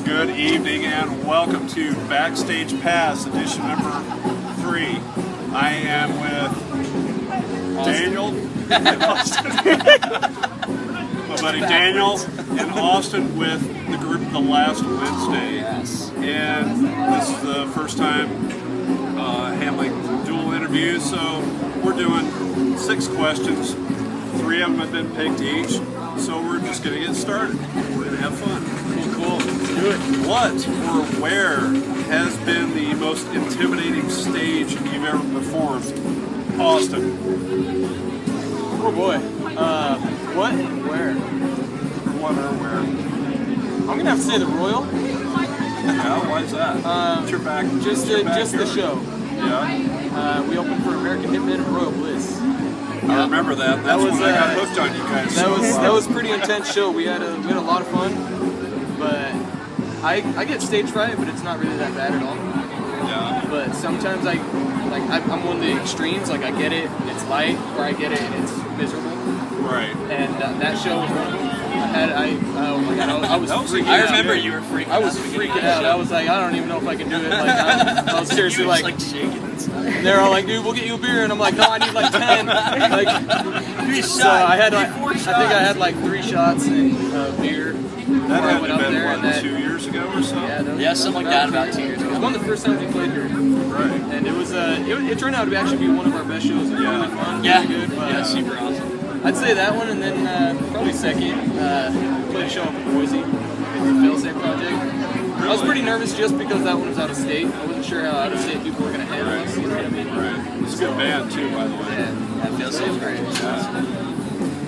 Good evening and welcome to Backstage Pass, edition number 3. I am with Daniel and Austin. My buddy Daniel and Austin with the group The Last Wednesday. Yes. And this is the first time handling dual interviews, so we're doing 6 questions. 3 of them have been picked each, so we're just going to get started. We're going to have fun. Cool. Let's do it. What or where has been the most intimidating stage you've ever performed? Austin. Oh boy. What and where? What or where? I'm gonna have to say the Royal. Yeah, why is that? What's your back? Just the show. Yeah. We opened for American Hitman and Royal Bliss. I remember that. That's when I got hooked on you guys. That was a pretty intense show. We had a lot of fun, but I get stage fright, but it's not really that bad at all. Yeah. But sometimes I'm one of the extremes. Like I get it and it's light, or I get it and it's miserable. Right. And that show was one of them. Oh my god, I was freaking out. I remember you were freaking out. I was freaking out. I was like, I don't even know if I can do it. Like, I was seriously you were like shaking inside. And they're all like, dude, we'll get you a beer. And I'm like, no, I need like 10. Like, so I had like, I think I had like 3 shots of beer. That I had went to up have there been, what, 2 years ago or so? Yeah, something like that about 2 years ago. It was one of the first times we played here. Right. And it was, it turned out to actually be one of our best shows. It was really fun. Yeah, really good. But, yeah, super awesome. I'd say that one, and then probably second, played a show up in Boise at the Failsafe Project. I was pretty nervous just because that one was out of state. I wasn't sure how out of state people were going to handle us, you know what I mean? Right. It's a good band too, by the way. Yeah, That feels so great. Yeah.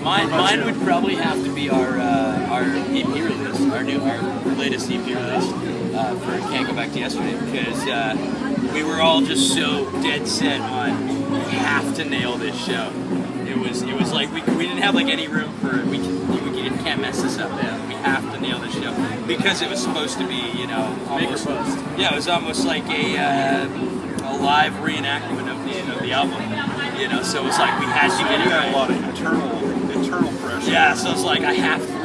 Mine would probably have to be our EP release, our latest EP release for Can't Go Back to Yesterday, because we were all just so dead set on we have to nail this show. It was like we didn't have like any room for we can't mess this up. We have to nail this show because it was supposed to be, you know, almost, Make or bust. yeah, it was almost like a live reenactment of the album, you know. So it was like we had to get it You had right. a lot of internal pressure. Yeah, so it's like we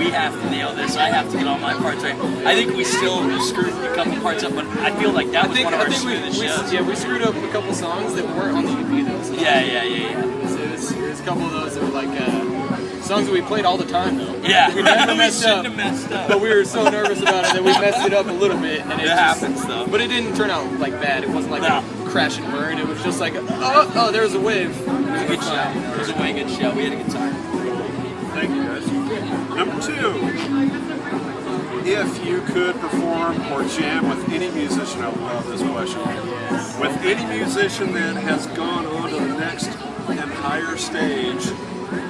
have to nail this. I have to get all my parts right. I think we still screwed a couple parts up, but I feel like that was one of our smoothest shows. Yeah, we screwed up a couple songs that weren't on the EP though. So Yeah. There's a couple of those that were like songs that we played all the time though. Yeah, We never we messed shouldn't up. have messed up. But we were so nervous about it that we messed it up a little bit, and It just happens, though. But it didn't turn out like bad. It wasn't like No. a crash and burn. It was just like, oh, there was a wave. It was a good show. It was a way good show. We had a good time. Thank you, guys. Number 2. If you could perform or jam with any musician, I love this question. Yes. With any musician that has gone on to the next and higher stage,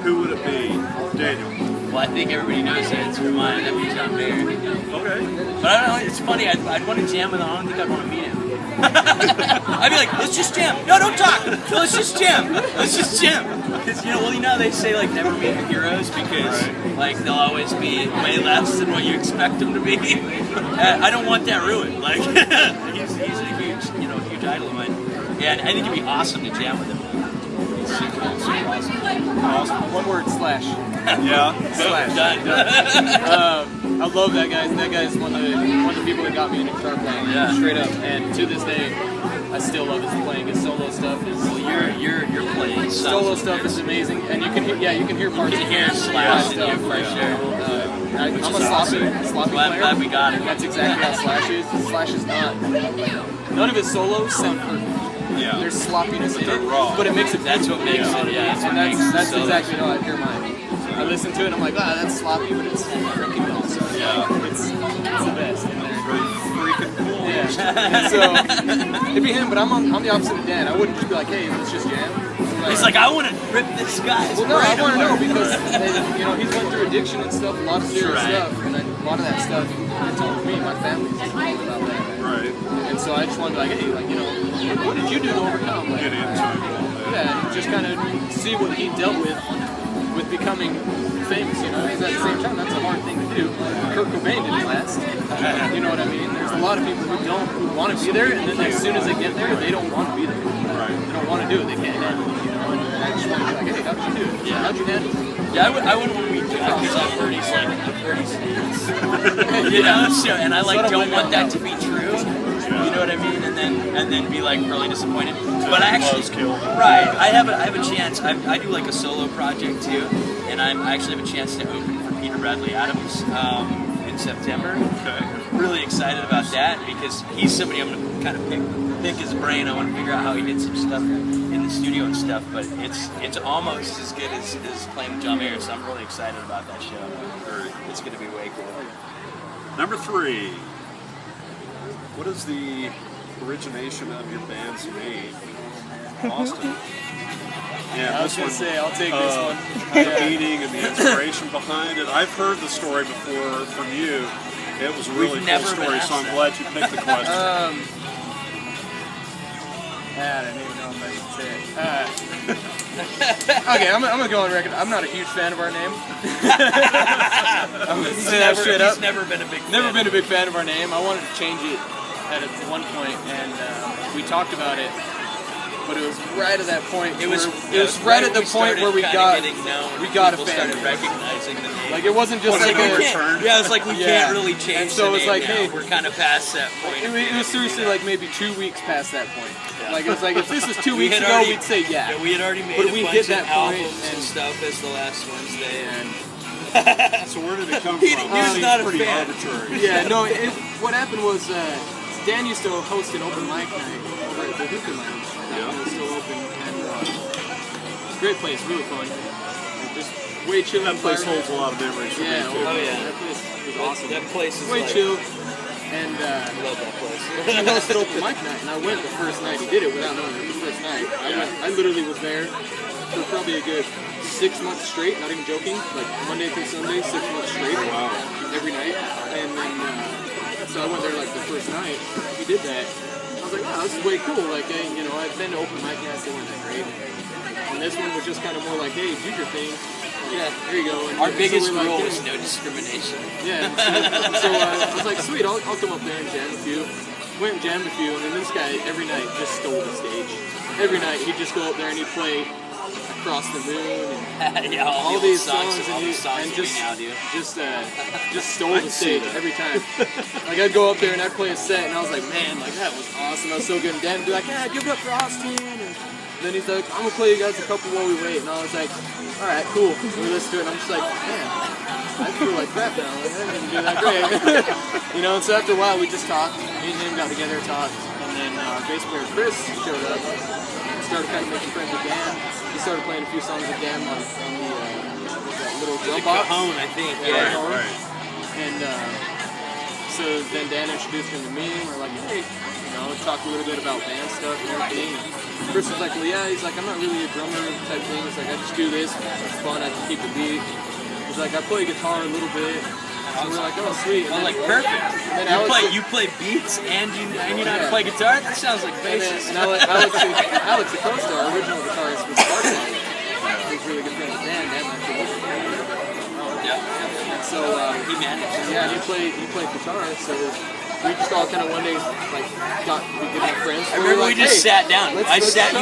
who would it be? Daniel. Well, I think everybody knows the answer to mine. That'd be John Mayer. Okay. But I don't know. It's funny. I'd want to jam with him. I don't think I'd want to meet him. I'd be like, let's just jam. No, don't talk. No, let's just jam. Let's just jam. Because, you know, they say, like, never meet your heroes because, like, they'll always be way less than what you expect them to be. I don't want that ruined. Like, he's a huge idol of mine. Yeah, and I think it'd be awesome to jam with him. He's super awesome. One word, Slash. Yeah. Slash. Done. I love that guy. That guy is one of the people that got me into guitar playing. Yeah. Straight up. And to this day, I still love his playing. His solo stuff is. Well, your playing Solo stuff is amazing, and you can hear parts. You can hear Slash in you for Yeah. sure. I'm Which a is sloppy awesome. player. Glad we got it. That's exactly how Slash is. Slash is not. None of his solos sound perfect. Yeah. There's sloppiness in They're it, raw. but it makes it. That's what makes it. Yeah, And that's exactly how I hear mine. I listen to it and I'm like, that's sloppy, but it's freaking awesome. Yeah. It's the best in there. Very freaking cool. Yeah. And so it'd be him, but I'm the opposite of Dan. I wouldn't just be like, hey, let's just jam. He's like, I want to rip this guy's well, no, I brain want to know apart. because he's went through addiction and stuff, a lot of serious Right. stuff, and a lot of that stuff he told me, my family's about that. Right. And so I just wanted to be like, hey, what did you do to overcome? Like, Get into it a little bit. yeah, and just kind of see what he dealt with becoming famous, you know, because at the same time, that's a hard thing to do. Kurt Cobain didn't last. You know what I mean? There's a lot of people who want to be there, and then as soon as they get there, they don't want to be there. Right. They don't want to do it. They can't handle it. You know, and I just want to be like, hey, how'd you do it? Yeah. How'd you handle it? Yeah, I wouldn't want to meet Jeff because I've heard he's you know, so, and I like don't want that to be true. You know what I mean? And then be like really disappointed. But I actually, right? I have a chance. I do like a solo project too, and I actually have a chance to open for Peter Bradley Adams in September. Okay. I'm really excited about that because he's somebody I'm gonna kind of pick his brain. I want to figure out how he did some stuff in the studio and stuff. But it's almost as good as playing with John Mayer. So I'm really excited about that show. It's gonna be way cool. Number 3. What is the origination of your band's name? Austin. Yeah, I was this gonna one. say I'll take this one. The meaning and the inspiration behind it. I've heard the story before from you. It was a really cool never been story, asked so I'm that. glad you picked the question. I don't even know if I should say it. Okay, I'm gonna go on record. I'm not a huge fan of our name. I'm gonna say that straight up. He's never been a big fan. Never been a big fan of our name. I wanted to change it at one point, and we talked about it. But it was right at that point. It was right at the point where we got a People fan. started recognizing the name. Like it wasn't just like a a return? Yeah, it's like we Yeah. can't really change And so the it's name like, now. hey, We're kind of past that point. It was seriously like maybe 2 weeks past that point. Like it was like if this was 2 We weeks had ago, already- we'd say yeah. We had already made But a we bunch hit of that point albums and and- stuff as the last Wednesday, and So where did it come He from? was It not seems a pretty fan. arbitrary. Yeah, no. What happened was Dan used to host an open mic night over at the Hookah Lounge. That one was still open, and it's a great place, really fun. And just way chill. That place environment. holds a lot of memories for Yeah, me too. Oh, yeah. that place was awesome. that place is way like, chill, and I love that place. he hosted open mic night, and I went the first night he did it without knowing it. The first night, I literally was there for probably a good 6 months straight. Not even joking, like Monday through Sunday, 6 months straight. Wow. Every night, and then so I went there like the first night. He did that. I was like, wow, this is way cool. Like, you know, I've been to open mic nights, they weren't that great. And this one was just kind of more like, hey, do your thing. Yeah. There you go. And Our so biggest we're like, rule hey, was no discrimination. yeah. And so I was like, sweet, I'll come up there and jam a few. Went and jammed a few, and then this guy every night just stole the stage. Every night he'd just go up there and he'd play Across the Moon and Yeah, all the these old songs, all and, the songs and that just we now do. just stole the stage every time. Like I'd go up there and I'd play a set, and I was like, man, like that was awesome. That was so good. And Dan would be like, yeah, give it up for Austin. And then he's like, I'm gonna play you guys a couple while we wait. And I was like, all right, cool. We listen to it, and I'm just like, man, I feel like crap now. Like, I didn't do that great. You know. And so after a while, we just talked. Me and him got together, talked, and then our bass player Chris showed up. Started kind of making friends with Dan. He started playing a few songs with Dan on the that little drum box. Cajon, I think. Yeah. Yeah. Right. And so then Dan introduced him to me, and we're like, hey, you know, talk a little bit about band stuff and everything. And Chris was like, well, yeah, he's like, I'm not really a drummer type thing. He's like, I just do this. It's fun. I can keep the beat. He's like, I play guitar a little bit. So we're like, oh, sweet. And I'm then- like, perfect. and then You play beats and you know how to play guitar? That sounds like basis. And Alex Acosta, our original guitarist with Sparklight, was really good friend with Dan. Dan actually worked with him. Yeah. So He managed. yeah, he played guitar. So we just all kind of one day like we became friends. I remember we just sat down. let's I sat try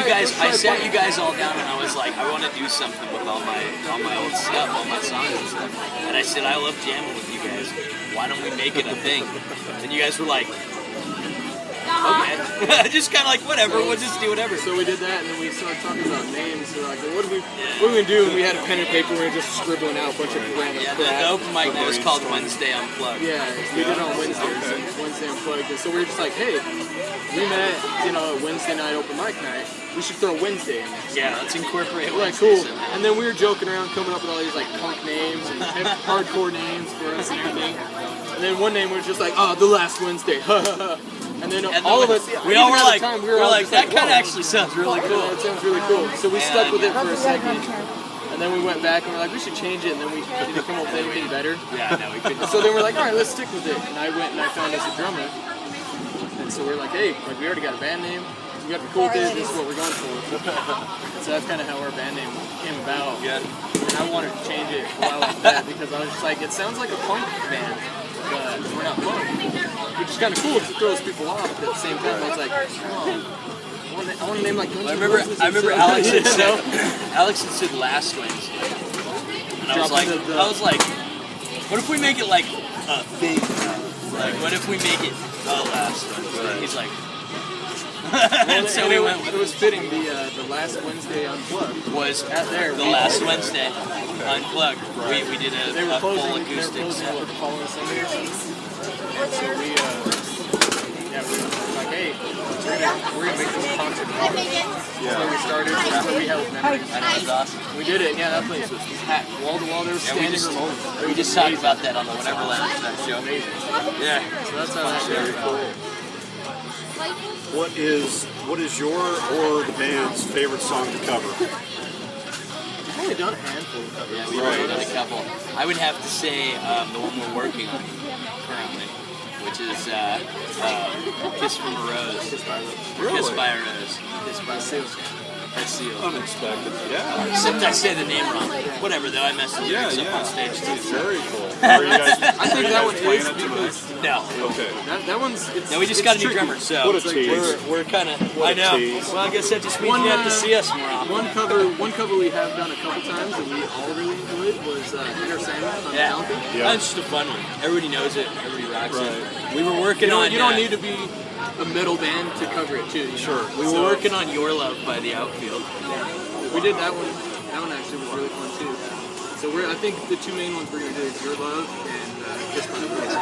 you guys all down, and I was like, I want to do something with all my old stuff, all my songs and stuff. And I said, I love jamming with you guys. Why don't we make it a thing? And you guys were like, okay, just kind of like whatever. We'll just do whatever. So we did that, and then we started talking about names. So we're like, well, what do we do? And we had a pen and paper. We were just scribbling out a bunch of random Yeah, crap. the open mic night was called Wednesday Unplugged. Yeah, we did it on Wednesdays. Wednesday Unplugged. And so we were just like, hey, we met, you know, at Wednesday night open mic night. We should throw Wednesday in there. Yeah, let's incorporate. We're like, Wednesdays cool. in there. And then we were joking around, coming up with all these like punk names and hardcore names for us and everything. And then one name we were just like, oh, the last Wednesday. And then And all then of us, we even all were at the like, time, we were all like, just that kind of whoa. actually sounds really cool. Yeah, that sounds really cool. So we stuck with it for a second. turn. And then we went back and we're like, we should change it. And then we didn't come up with anything better. Yeah, no, we couldn't. So then we're like, all right, let's stick with it. And I went and I found us a drummer. And so we're like, hey, like we already got a band name. We got to be cool with it. This is what we're going for. So that's kind of how our band name came about. Yeah. And I wanted to change it a while after that because I was just like, it sounds like a punk band, but we're not punk. It's kind of cool because it throws people off, but at the same time, I was like, oh, I want to name like Guns N' Roses. I remember Alex had said, Alex had said last Wednesday. And I was like, what if we make it like a thing? Like, what if we make it the last Wednesday? He's like, and so we went with it. Was fitting. The last Wednesday Unplugged was at there. The last Wednesday Unplugged. We did a full acoustic set. The following Sunday or something. And so we were like, hey, we're gonna make this a concert. That's where we started. That's where we held memories. I know, it was awesome. We did it. Yeah, that place was packed, wall to wall. There was standing room only. We just talked about that on the Whatever Lounge that show. Amazing. Yeah. So that's how that Very cool. What is your or the band's favorite song to cover? We've only done a handful of covers. Yeah, we've done a couple. I would have to say the one we're working on currently, which is Kiss from a Rose. Kiss by a Rose. Kiss by a Rose. Kiss by a Seal. Unexpected. Yeah. Except I say the name wrong. Whatever, though, I messed it up on stage too. Very cool. Are you guys I think that one is because no. Okay. That one's. No, we just got a new drummer, so What a tease. we're kind of. What I know. a tease. Well, I guess that just means you have to see us more often. One cover we have done a couple times and we all really enjoyed was Inner Sandman on Metallica. Yeah. That's just a fun one. Everybody knows it. Everybody rocks it. We were working on. You don't need to be a metal band to cover it too. Sure. We were working on Your Love by the Outfield. We did that one. That one actually was really fun too. So I think the two main ones we're gonna do is Your Love and Kiss by the Rose.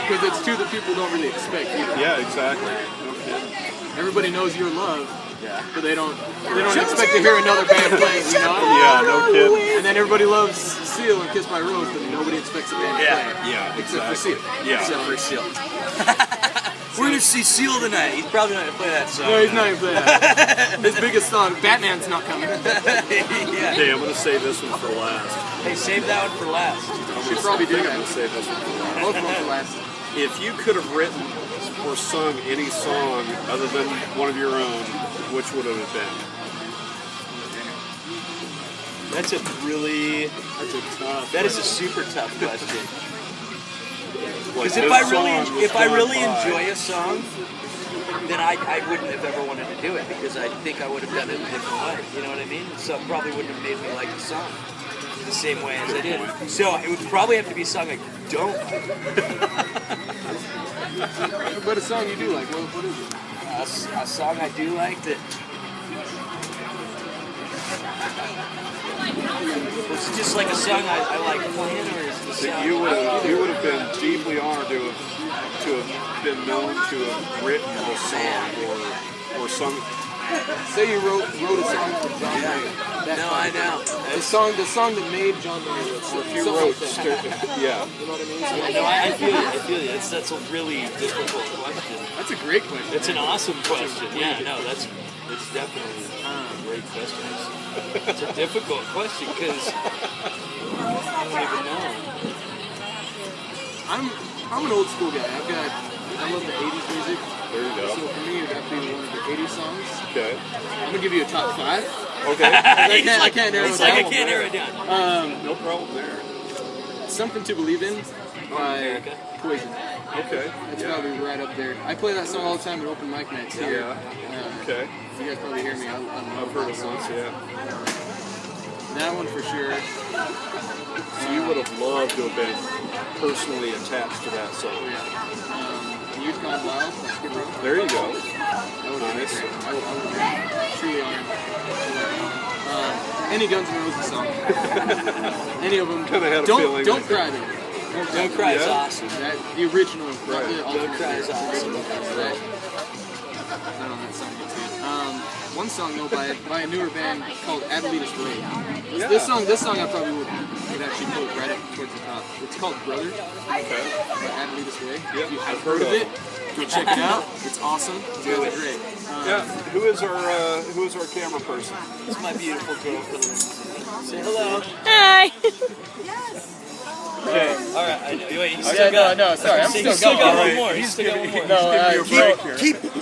Because it's two that people don't really expect either. Yeah, exactly. Everybody knows Your Love, but they don't expect to hear another band playing, you know? Yeah, no kidding. And then everybody loves Seal and Kiss by a Rose, but nobody expects a band to play. Yeah, Except for Seal. Yeah. Except for Seal. We're gonna see Seal tonight. He's probably not gonna play that song. No, he's not even playing that. His biggest song, Batman's not coming. Yeah. Okay, I'm going to save this one for last. Hey, save that one for last. Should probably do I'm that. going to save this one for last. Both of them for last. If you could have written or sung any song other than one of your own, which would it have been? That's a super tough question. Because if I really enjoy a song, then I wouldn't have ever wanted to do it because I think I would have done it a different way. You know what I mean? So it probably wouldn't have made me like the song the same way as I did. So it would probably have to be a song I don't like. But a song you do like, what is it? A song I do like that. Was it just like a song I like playing, or is it a song? You would have been deeply honored to have been known to have written a song or sung. Say you wrote a song for John Mayer. No, I know. The song that made John Mayer. Or if you wrote, yeah. You know what I mean? No, I feel you. That's a really difficult question. That's a great question. It's an awesome question. Yeah, no, it's definitely a great question. It's a difficult question because I don't even know. I'm an old school guy. I love the 80s music. There you go. So for me, that'd be one of the 80s songs. Okay. I'm gonna give you a top 5. Okay. I can't narrow it down. I can't narrow it down. No problem there. Something to Believe In by Poison. Okay. It's probably right up there. I play that song all the time at open mic nights here. Yeah. Okay. You guys probably hear me. I've heard it once, yeah. That one for sure. So you would have loved to have been personally attached to that song. Youth Gone Wild by Skid Row. There you go. That would be Nice. I would truly honored. Any Guns N' Roses song. Any of them. Kinda had a feeling Don't like Cry though. Don't Cry is Yeah. awesome. The original. Right. The Don't Cry is awesome. That that song gets good. One song though by a newer band called Adelita's Way. This song I probably would actually put right up towards the top. It's called Brother by Okay. Adelita's Way. Yeah, If you I've have heard heard of of it, go check it out. It's awesome. It's really great. Yeah. Who is our camera person? It's my beautiful girlfriend. Say hello. Hi. Okay. All right. I know. Wait. You Yeah, still got. no, sorry. I'm He's still still got going. one more. He's still got one more. No,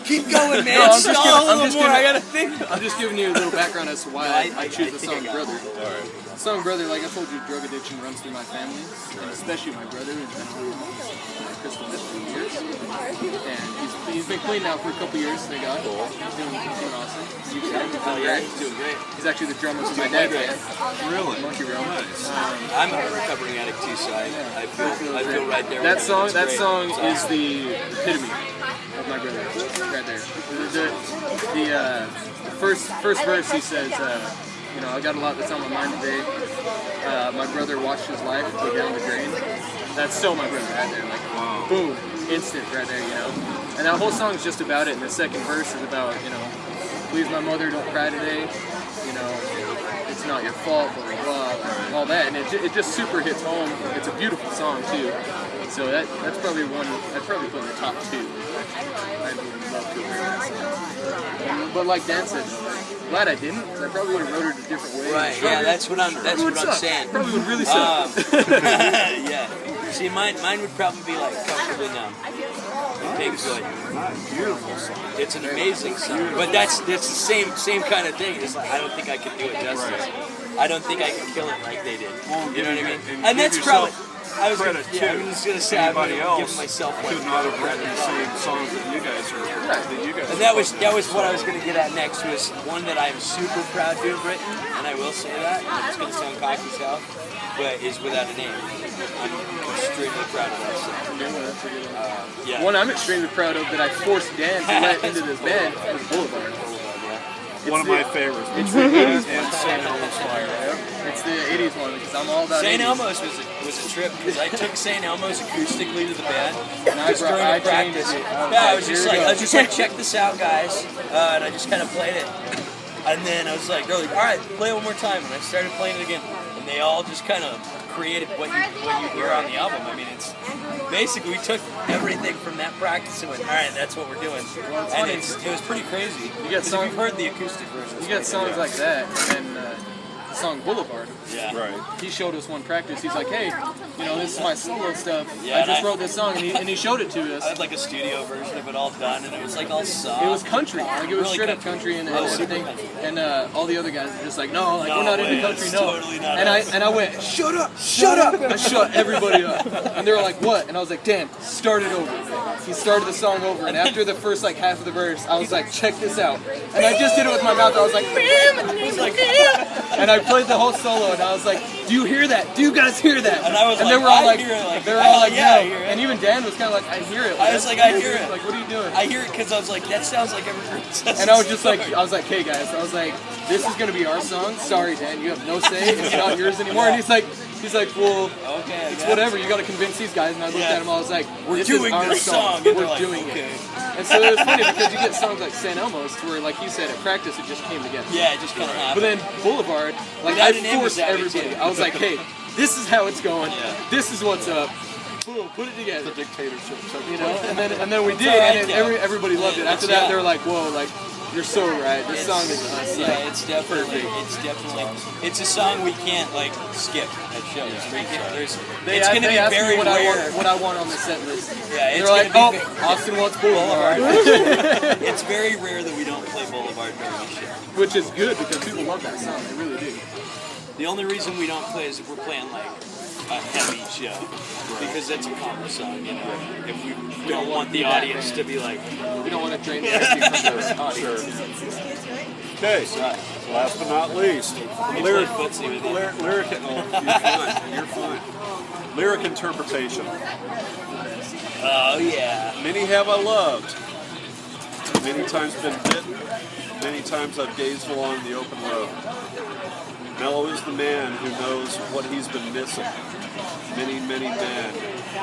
Keep going, man. No, I'm just Stall giving- a I'm little just more. giving- I gotta think. I'm just giving you a little background as to why I choose the think song I got Brother. All right. The song Brother, like I told you, drug addiction runs through my family, and especially my brother, who's been on crystal meth for years. And he's been clean now for a couple years, thank God. Cool. He's doing awesome. Oh yeah, he's doing great. He's actually the drummer for my dad's band. Really? Monkey Realm. Nice. I'm a recovering addict too, so I feel right there. That with song, you. that It's song great. is the epitome of my brother, right there. The first verse he says, you know, I got a lot that's on my mind today. My brother watched his life go down the drain. That's so my brother right there, like Wow. boom, instant right there, you know. And that whole song is just about it. And the second verse is about, you know, please my mother, don't cry today. You know, it's not your fault, blah blah blah, all that. And it just super hits home. It's a beautiful song too. So that's probably one I'd probably put in the top two. I would love to hear that song. But like Dan said, glad I didn't, because I probably would have wrote it a different way. Right. Yeah, that's what I'm saying. Probably would really suck. Yeah. See, mine would probably be like Comfortably Numb. Pink Floyd. Beautiful song. It's an amazing song, but it's the same kind of thing. It's like I don't think I could do it justice. I don't think I could kill it like they did. You know what I mean? And that's probably. I was credit I'm just gonna say I'm anybody gonna give else myself one. could not have written the same songs that you guys are. And that was what I was gonna get at next, was one that I'm super proud to have written, and I will say that, and it's gonna sound cocky as hell, but is Without a Name. I'm extremely proud of that song. Yeah. One I'm extremely proud of that I forced Dan to let into this band was Boulevard. One of my favorites. It's the 80s and one. St. Elmo's Fire. It's the 80s one because I'm all about St. 80s. Elmo's was a trip because I took St. Elmo's acoustically to the band And I just during the changed practice. it. Yeah, I was Here we go. just like, check this out, guys, and I just kind of played it. And then I was like, they're like, all right, play it one more time, and I started playing it again, and they all just kind of created what you hear on the album. I mean, it's basically we took everything from that practice and went, all right, that's what we're doing, and it was pretty crazy. You get songs. You've heard the acoustic version. You get songs like that, and the song Boulevard. Yeah. Right. He showed us one practice. He's like, hey, you know, this is my solo stuff. Yeah, I just wrote this song, and he showed it to us. I had like a studio version of it all done, and it was like all soft. It was country, like it was Really straight up country and super everything. country. And all the other guys were just like, no, like No we're not way, into country, that's no. totally not and us. I went, shut up. I shut everybody up. And they were like, what? And I was like, Dan, start it over. He started the song over, and after the first like half of the verse, I was like, check this out. And I just did it with my mouth. I was like, and I played the whole solo, and I was like, do you hear that? Do you guys hear that? And I was they like, were all I like, hear it, like, they were all like, yeah, I no. hear it. And even Dan was kind of like, I hear it. I was like, I hear it. Like, what are you doing? I hear it because I was like, that sounds like every princess. And I was just like, hey guys, I was like, this is gonna be our song. Sorry, Dan, you have no say. It's not yours anymore. And he's like, well, okay, it's whatever. You gotta convince these guys. And I looked at him, I was like, we're this doing is our this song. And We're they're like, doing okay. it. And so it was funny because you get songs like St. Elmo's, where like you said at practice, it just came together. Yeah, it just kind of But happened. then Boulevard, like Without I a Name was forced that way, everybody. too. I was like, hey, this is how it's going. Yeah. This is what's up. Boom, put it together. The dictatorship. You know, and then we did, all right, and yeah. everybody loved it. After that, they were like, "Whoa, like you're so right. This song is us." Yeah, Like, it's definitely, it's a song we can't like skip at shows. We can't, it's going to be asked very me rare. what I want on the set list. Yeah, it's They're like, gonna be Austin wants Boulevard, It's very rare that we don't play Boulevard during the show. which is good because people love that song. They really do. The only reason we don't play is if we're playing like a heavy show, because that's a common song, you know. If we don't want the audience to be like, We don't want to drain the energy from the audience. Okay, last but not least, play footsie with you. You're fine. Lyric interpretation. Oh yeah. Many have I loved, many times been bitten, many times I've gazed along the open road. Mellow is the man who knows what he's been missing. Many, many men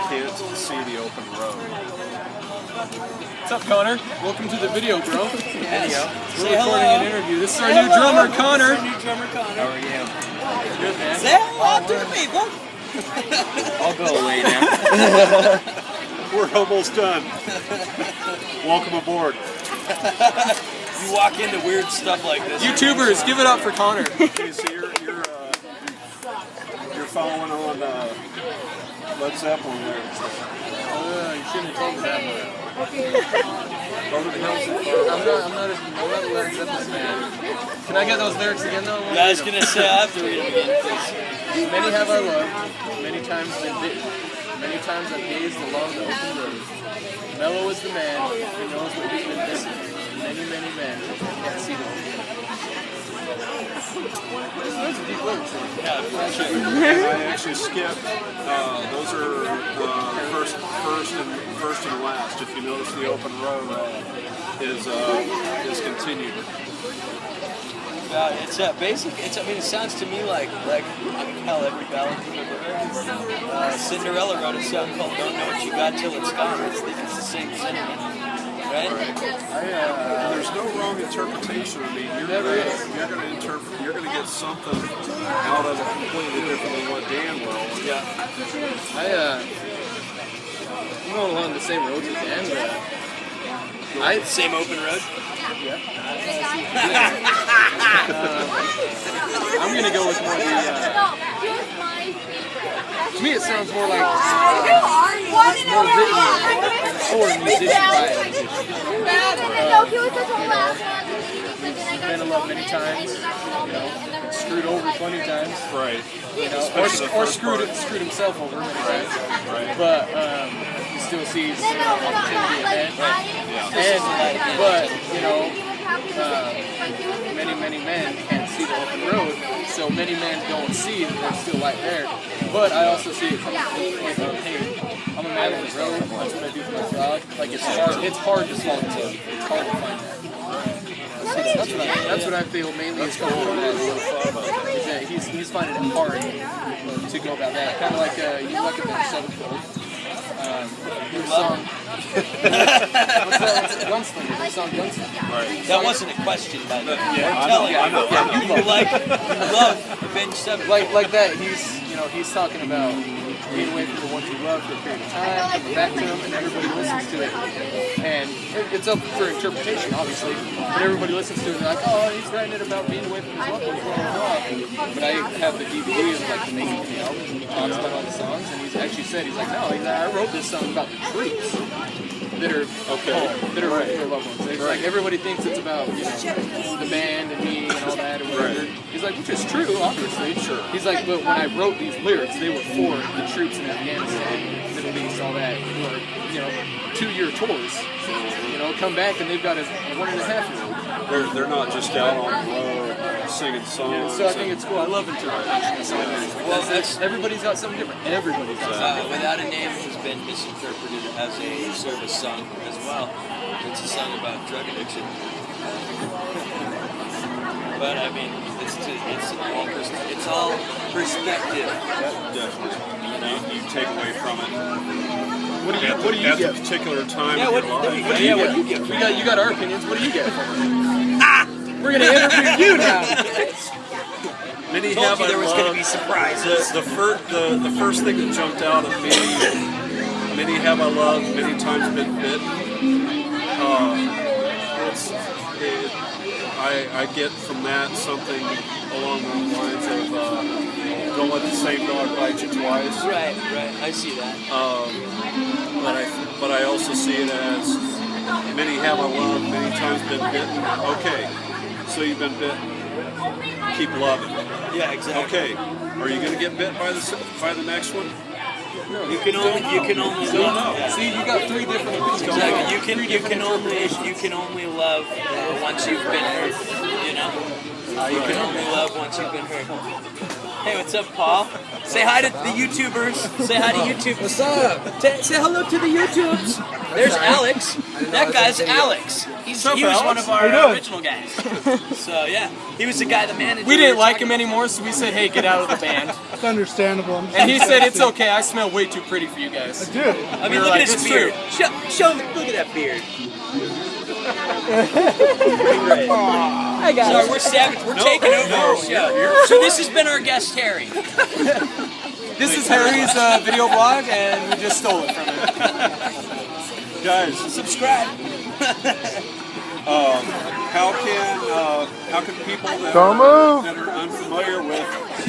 can't see the open road. What's up, Connor? Welcome to the video, bro. Yes. We're Say recording hello. an interview. This is our new drummer, Connor. This is our new drummer, Connor. How are you? Good, man. Say hello to the people. I'll go away now. We're almost done. Welcome aboard. You walk into weird stuff like this. YouTubers, give it up for Connor. Okay, so you're following on Led Zeppelin there. You shouldn't have told me that. Over the hills and I'm not a Led Zeppelin fan. Can I get those lyrics again, though? Yeah, I was gonna say I have to read them again, please. Many have I loved, many times been bitten, many times I've gazed along the open road. Mellow is the man who knows what he's been missing. Many, many men can't see them. Those are deep lyrics. I actually skipped. Those are first and last. If you notice, the open row is continued. It's basic. I mean, it sounds to me like I can tell every ballad you've ever heard. Cinderella wrote a song called "Don't Know What You Got Till It's Gone." It's the same sentiment, right? There's no wrong interpretation. I mean, you're gonna get something out of it completely different than what Dan will. Yeah. I'm going along the same road as Dan, but Same open road. yeah. I'm gonna go with more of the. To me, it sounds more like more written for a musician by a musician. Been in love many times, you know, screwed over plenty of times, Right. you know, or screwed himself over many times. Right. But he still sees opportunity ahead. And but you know, many men can't see the open road, so many men don't see that there's still light there. But I also see it coming from the point of, hey, I'm a man on the road. That's what I do for my God. Like it's hard to swallow the tongue. It's hard to find that. That's what I feel mainly is coming from that. Is that he's finding it hard to go about that. Kind of like you look at the Sevenfold. Your song. What's that? Gunslinger. Your song Gunslinger. Right. That wasn't a question, by the way. Yeah, I'm telling you. I know. You love Avenged Sevenfold. Like that. He's talking about being away from the ones you love for a period of time, coming back to them, and everybody listens to it. And it's up for interpretation, obviously. But everybody listens to it and they're like, oh, he's writing it about being away from his loved ones, blah, blah, blah. But I have the DVD of like the making of the album, and he talks about all the songs, and he's actually said, he's like, no, I wrote this song about the troops that are that are right for their loved ones. It's like everybody thinks it's about, you know, the band and me and all that or whatever. He's like, which is true, obviously. Sure. He's like, but when I wrote these lyrics, they were for the troops in Afghanistan, Middle East, all that, who are, you know, 2-year tours. You know, come back and they've got a 1.5-year-old. They're not just out on the road singing songs. So I think it's cool. I love interpretation. Well, everybody's got something different. Everybody's got something. Without a Name has been misinterpreted as a service song as well. It's a song about drug addiction. But I mean, it's all perspective. Definitely. You know, you take away from it. What do you at get? the particular time Yeah, of what your life. do you get? You got our opinions. What do you get? We're gonna interview you now. Many Told have you I there was going to loved. be surprises. The first thing that jumped out at me, many have I loved, many times been bitten. I get from that something along the lines of don't let the same dog bite you twice. Right. I see that. But I also see it as many have I loved, many times been bitten. Okay, so you've been bitten. Keep loving. Yeah, exactly. Okay, are you going to get bit by the next one? You can only love. Yeah. See, you got 3 different opinions. Exactly. You can only love once you've been hurt. You know. You can only love once you've been hurt. Hey, what's up, Paul? Say hi to the YouTubers. Say hi to YouTube. What's up? Say hello to the YouTubes. There's Alex. That guy's Alex. He was one of our original guys. So yeah, he was the guy that managed. We didn't like him anymore, so we said, "Hey, get out of the band." It's understandable. And he said, "It's okay. I smell way too pretty for you guys." I do. I mean, were look like, at his "It's beard. true." Show him. Look at that beard. Hi guys. Sorry, we're savage. We're taking over our show. So this has been our guest Harry. This is Harry's video blog, and we just stole it from him. Guys, Subscribe. how can people that Don't are, move. that are unfamiliar with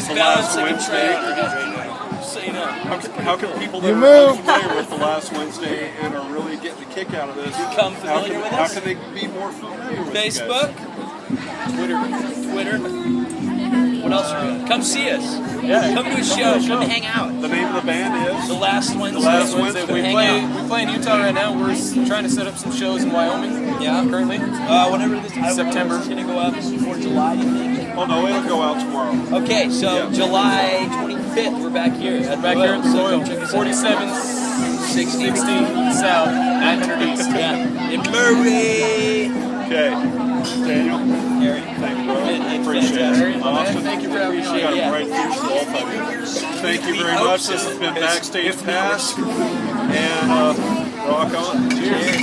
the last Balancing a Wednesday, right now. So you know. how can people that You are move. unfamiliar with the last Wednesday and are really getting a kick out of this, Become familiar with how us? can they be more familiar with Facebook, you guys? Twitter. What else are we doing? Come see us. Yeah. Come to a show. Come hang out. The name of the band is? The last Wednesday. The last Wednesday. We Hang out. play in Utah right now. We're trying to set up some shows in Wyoming. Yeah. Currently. Whenever this September. It's gonna go out before July, you think? Oh no, it'll go out tomorrow. Okay, so Yeah. July 25th, we're back here. Back here at the So Royal. check us out. 4760 South, 900 East. Yeah. In Murray. Okay. Daniel, Harry. thank you, bro. It's Appreciate fantastic. it. Austin, thank you for having me on. Got Yeah. it right through both of you. Thank you We very hope much. so, This has been because Backstage if we were Pass. And rock on. Cheers.